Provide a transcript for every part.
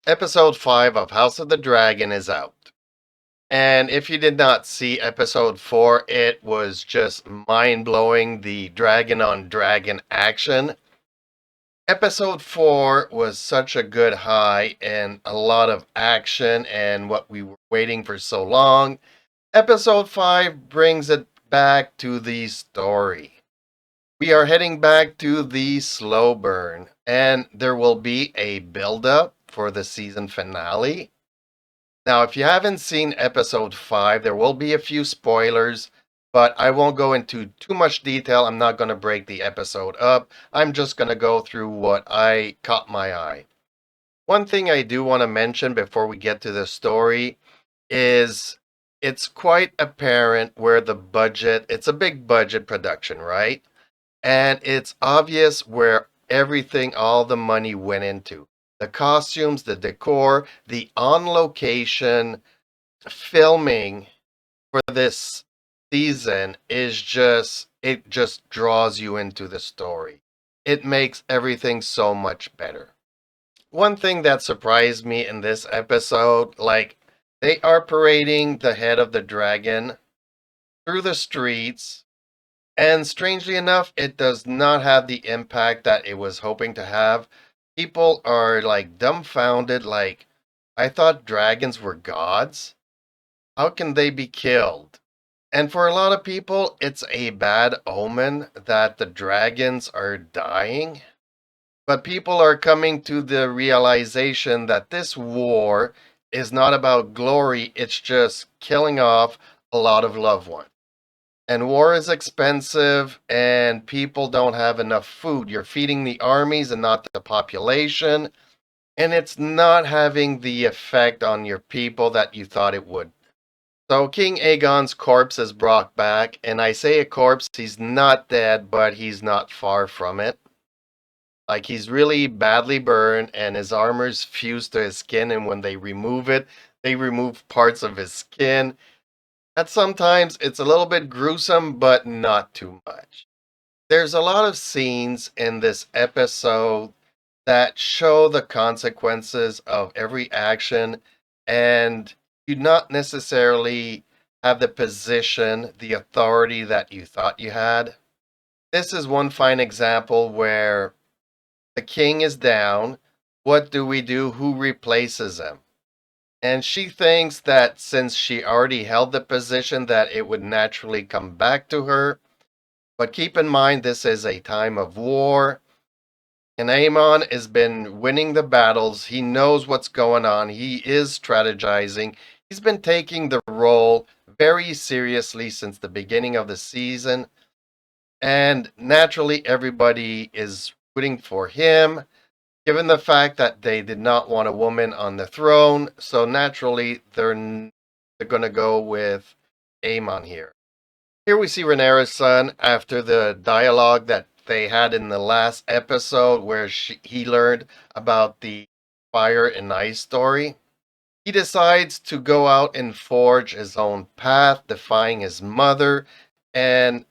Episode 5 of House of the Dragon is out. And if you did not see episode 4, it was just mind blowing, the dragon on dragon action. Episode 4 was such a good high and a lot of action and what we were waiting for so long. Episode 5 brings it back to the story. We are heading back to the slow burn, and there will be a build up for the season finale. Now, if you haven't seen episode 5, there will be a few spoilers, but I won't go into too much detail. I'm not going to break the episode up. I'm just going to go through what I caught my eye. One thing I do want to mention before we get to the story is it's quite apparent where the budget, it's a big budget production, right? And it's obvious where everything, all the money went into. The costumes, the decor, the on location filming for this season is just, it just draws you into the story. It makes everything so much better. One thing that surprised me in this episode, like they are parading the head of the dragon through the streets, and strangely enough, it does not have the impact that it was hoping to have. People are like dumbfounded, like, I thought dragons were gods. How can they be killed? And for a lot of people, it's a bad omen that the dragons are dying. But people are coming to the realization that this war is not about glory, it's just killing off a lot of loved ones. And war is expensive, and people don't have enough food. You're feeding the armies and not the population, and it's not having the effect on your people that you thought it would. So King Aegon's corpse is brought back, and I say a corpse, he's not dead, but he's not far from it. Like he's really badly burned, and his armor's fused to his skin, and when they remove it, they remove parts of his skin. And sometimes it's a little bit gruesome, but not too much. There's a lot of scenes in this episode that show the consequences of every action, and you not necessarily have the position, the authority that you thought you had. This is one fine example where the king is down. What do we do? Who replaces him? And she thinks that since she already held the position that it would naturally come back to her. But keep in mind this is a time of war, and Aemon has been winning the battles. He knows what's going on. He is strategizing. He's been taking the role very seriously since the beginning of the season. And naturally, everybody is rooting for him, given the fact that they did not want a woman on the throne. So naturally, they're going to go with Aemon here. Here we see Rhaenyra's son after the dialogue that they had in the last episode where he learned about the fire and ice story. He decides to go out and forge his own path, defying his mother, and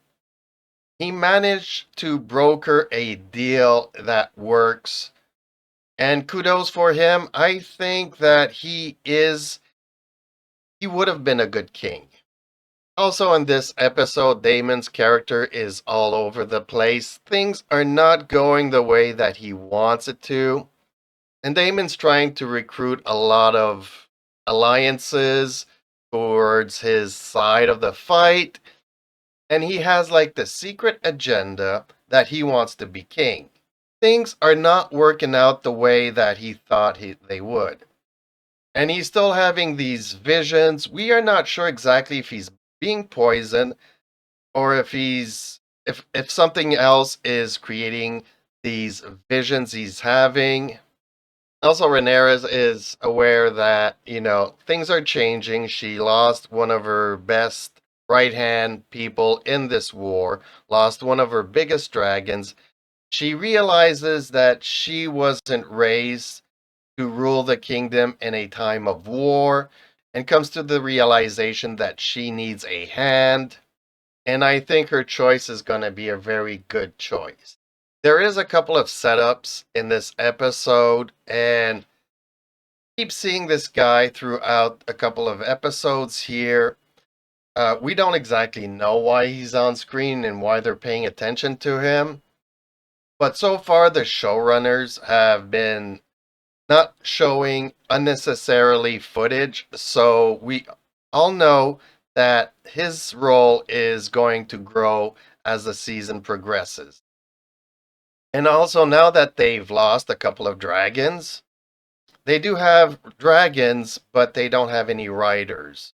he managed to broker a deal that works. And kudos for him. I think that he would have been a good king. Also, in this episode, Damon's character is all over the place. Things are not going the way that he wants it to. And Damon's trying to recruit a lot of alliances towards his side of the fight. And he has like the secret agenda that he wants to be king. Things are not working out the way that he thought they would. And he's still having these visions. We are not sure exactly if he's being poisoned or if something else is creating these visions he's having. Also, Rhaenyra is aware that things are changing. She lost one of her best right hand people in this war, lost one of her biggest dragons. She realizes that she wasn't raised to rule the kingdom in a time of war, and comes to the realization that she needs a hand. And I think her choice is going to be a very good choice. There is a couple of setups in this episode, and Keep seeing this guy throughout a couple of episodes here. We don't exactly know why he's on screen and why they're paying attention to him. But so far, the showrunners have been not showing unnecessarily footage. So we all know that his role is going to grow as the season progresses. And also, now that they've lost a couple of dragons, they do have dragons, but they don't have any riders.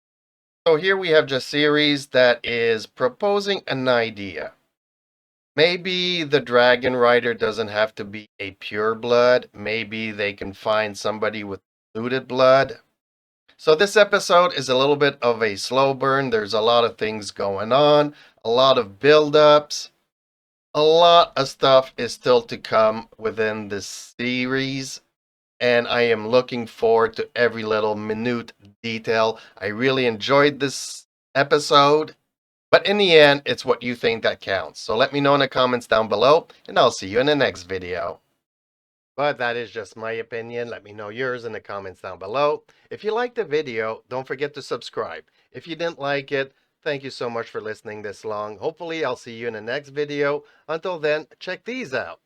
So here we have just series that is proposing an idea. Maybe the dragon rider doesn't have to be a pure blood. Maybe they can find somebody with polluted blood. So this episode is a little bit of a slow burn. There's a lot of things going on, a lot of build-ups. A lot of stuff is still to come within this series, and I am looking forward to every little minute detail. I really enjoyed this episode, but in the end, it's what you think that counts. So let me know in the comments down below, and I'll see you in the next video. But that is just my opinion. Let me know yours in the comments down below. If you liked the video, don't forget to subscribe. If you didn't like it, thank you so much for listening this long. Hopefully, I'll see you in the next video. Until then, check these out.